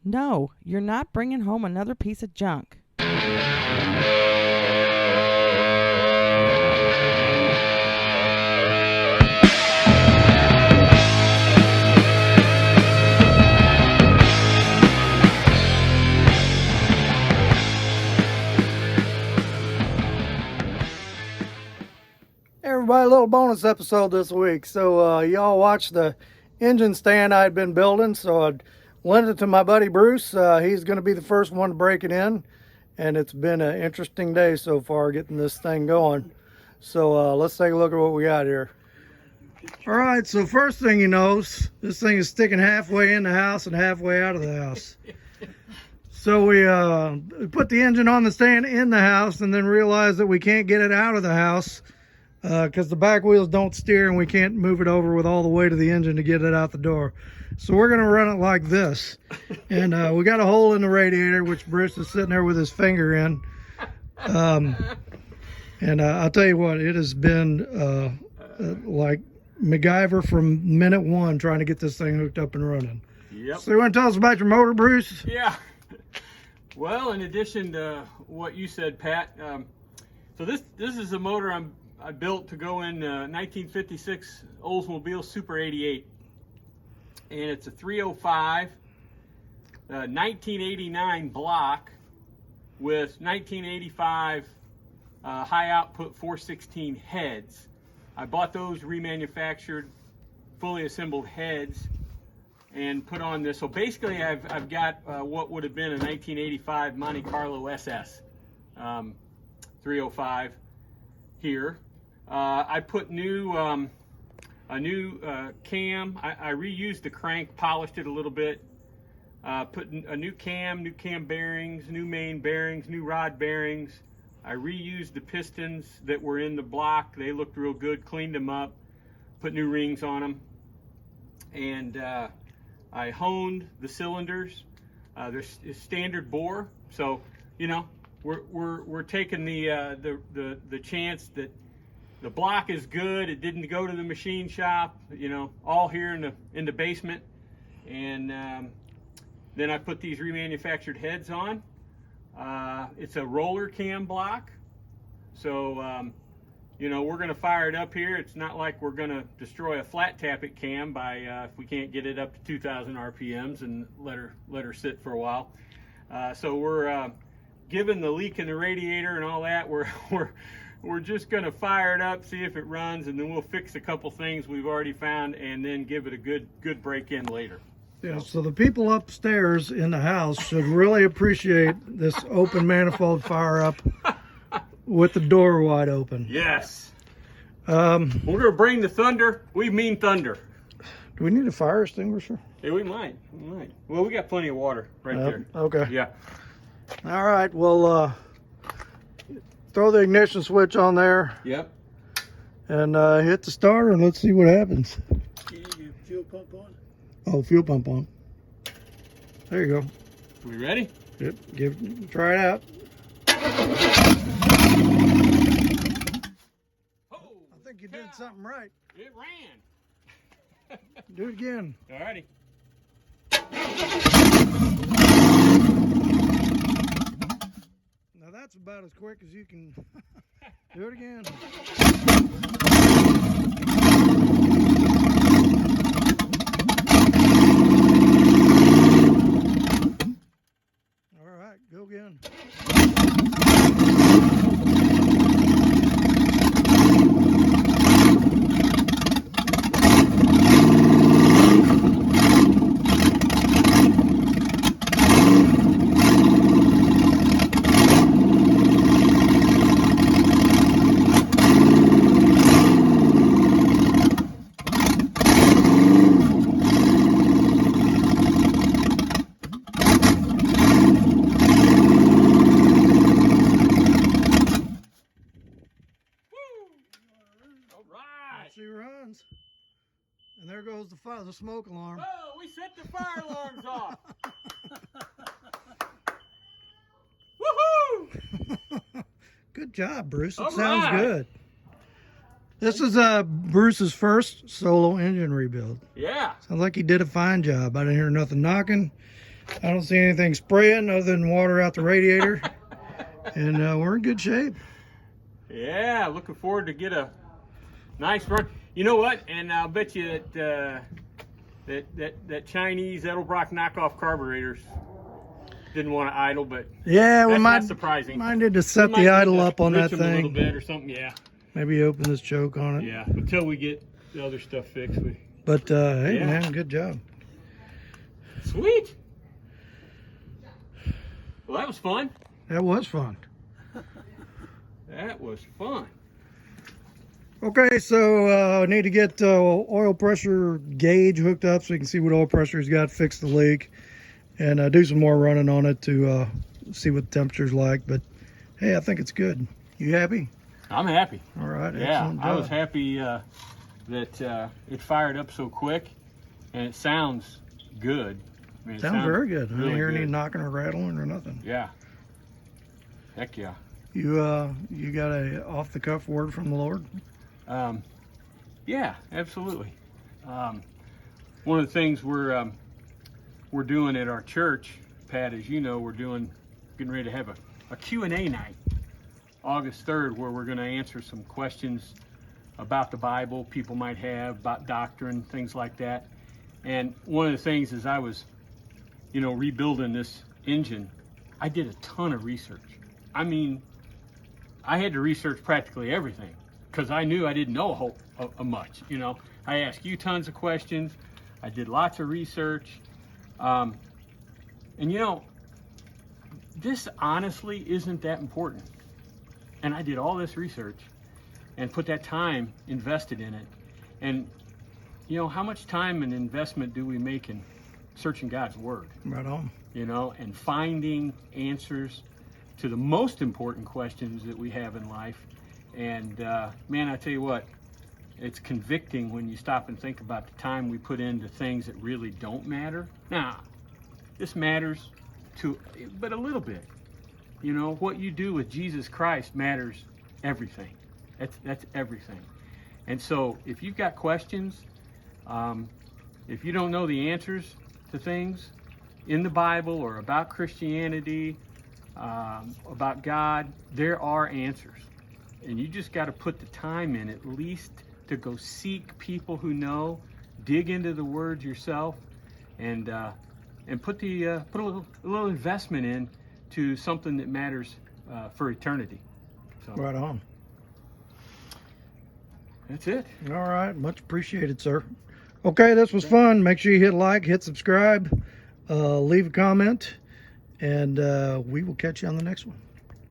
No, you're not bringing home another piece of junk. Everybody, a little bonus episode this week. So y'all watched the engine stand I'd been building, so I lent it to my buddy Bruce. He's going to be the first one to break it in, and it's been an interesting day so far getting this thing going. So let's take a look at what we got here. All right, so first thing you notice, this thing is sticking halfway in the house and halfway out of the house. So we put the engine on the stand in the house and then realized that we can't get it out of the house because the back wheels don't steer and we can't move it over with all the weight of the engine to get it out the door. So we're going to run it like this. And we got a hole in the radiator, which Bruce is sitting there with his finger in. And I'll tell you what, it has been like MacGyver from minute one trying to get this thing hooked up and running. Yep. So you want to tell us about your motor, Bruce? Yeah. Well, in addition to what you said, Pat, so this is a motor I built to go in 1956 Oldsmobile Super 88, and it's a 305 1989 block with 1985 high output 416 heads. I bought those remanufactured, fully assembled heads and put on this. So basically I've got what would have been a 1985 Monte Carlo SS 305 here. I put a new cam. I reused the crank, polished it a little bit, put a new cam bearings, new main bearings, new rod bearings. I reused the pistons that were in the block. They looked real good, cleaned them up, put new rings on them, and I honed the cylinders. They're standard bore, so you know we're taking the chance that the block is good. It didn't go to the machine shop, you know, all here in the basement. And then I put these remanufactured heads on. It's a roller cam block, so you know, we're going to fire it up here. It's not like we're going to destroy a flat tappet cam by if we can't get it up to 2,000 RPMs and let her sit for a while. So we're given the leak in the radiator and all that, we're just going to fire it up, see if it runs, and then we'll fix a couple things we've already found, and then give it a good break in later. Yeah, so the people upstairs in the house should really appreciate this open manifold fire up with the door wide open. Yes. We're going to bring the thunder. We mean thunder. Do we need a fire extinguisher? Yeah, we might. Well, we got plenty of water right there. Okay. Yeah. All right, well, throw the ignition switch on there. Yep. And hit the starter and let's see what happens. You need your fuel pump on? Oh, fuel pump on. There you go. We ready? Yep, try it out. Oh, I think you did something right. it ran. Do it again. All righty. Now that's about as quick as you can. Do it again. All right, go again. She runs. And there goes the smoke alarm. Oh, we set the fire alarms off. Woohoo! Good job, Bruce. It All sounds right. good. This is Bruce's first solo engine rebuild. Yeah. Sounds like he did a fine job. I didn't hear nothing knocking. I don't see anything spraying other than water out the radiator. And we're in good shape. Yeah, looking forward to get a nice run. You know what? And I'll bet you that that Chinese Edelbrock knockoff carburetors didn't want to idle, but Yeah, we that's might, not surprising. might need to set We might the need idle to up on that rinse 'em a little thing. bit or something. Yeah, Maybe open this choke on it. yeah. Until we get the other stuff fixed. But hey, Yeah. man, good job. Sweet. Well, that was fun. That was fun. That was fun. Okay, so need to get oil pressure gauge hooked up so you can see what oil pressure he's got, fix the leak, and do some more running on it to see what the temperature's like. But hey, I think it's good. You happy? I'm happy. All right, Yeah, excellent I was job. happy that it fired up so quick, and it sounds good. I mean, it Sounds very good. I really didn't hear any good. knocking or rattling or nothing. Yeah. Heck yeah. You got a off the cuff word from the Lord? Yeah, absolutely. One of the things we're doing at our church, Pat, as you know, getting ready to have a Q&A night, August 3rd, where we're going to answer some questions about the Bible people might have, about doctrine, things like that. And one of the things is I was, rebuilding this engine, I did a ton of research. I mean, I had to research practically everything because I knew I didn't know a much. I asked you tons of questions. I did lots of research. And this honestly isn't that important. And I did all this research and put that time invested in it. And how much time and investment do we make in searching God's Word? Right on. And finding answers to the most important questions that we have in life. And man, I tell you what, it's convicting when you stop and think about the time we put into things that really don't matter. Now, this matters but a little bit. What you do with Jesus Christ matters everything. That's everything. And so if you've got questions, if you don't know the answers to things in the Bible or about Christianity, about God, there are answers. And you just got to put the time in at least to go seek people who know, dig into the Word yourself, and put a little investment in to something that matters for eternity. So Right on. that's it. All right, much appreciated, sir. Okay, this was fun. Make sure you hit like, hit subscribe, leave a comment, and we will catch you on the next one.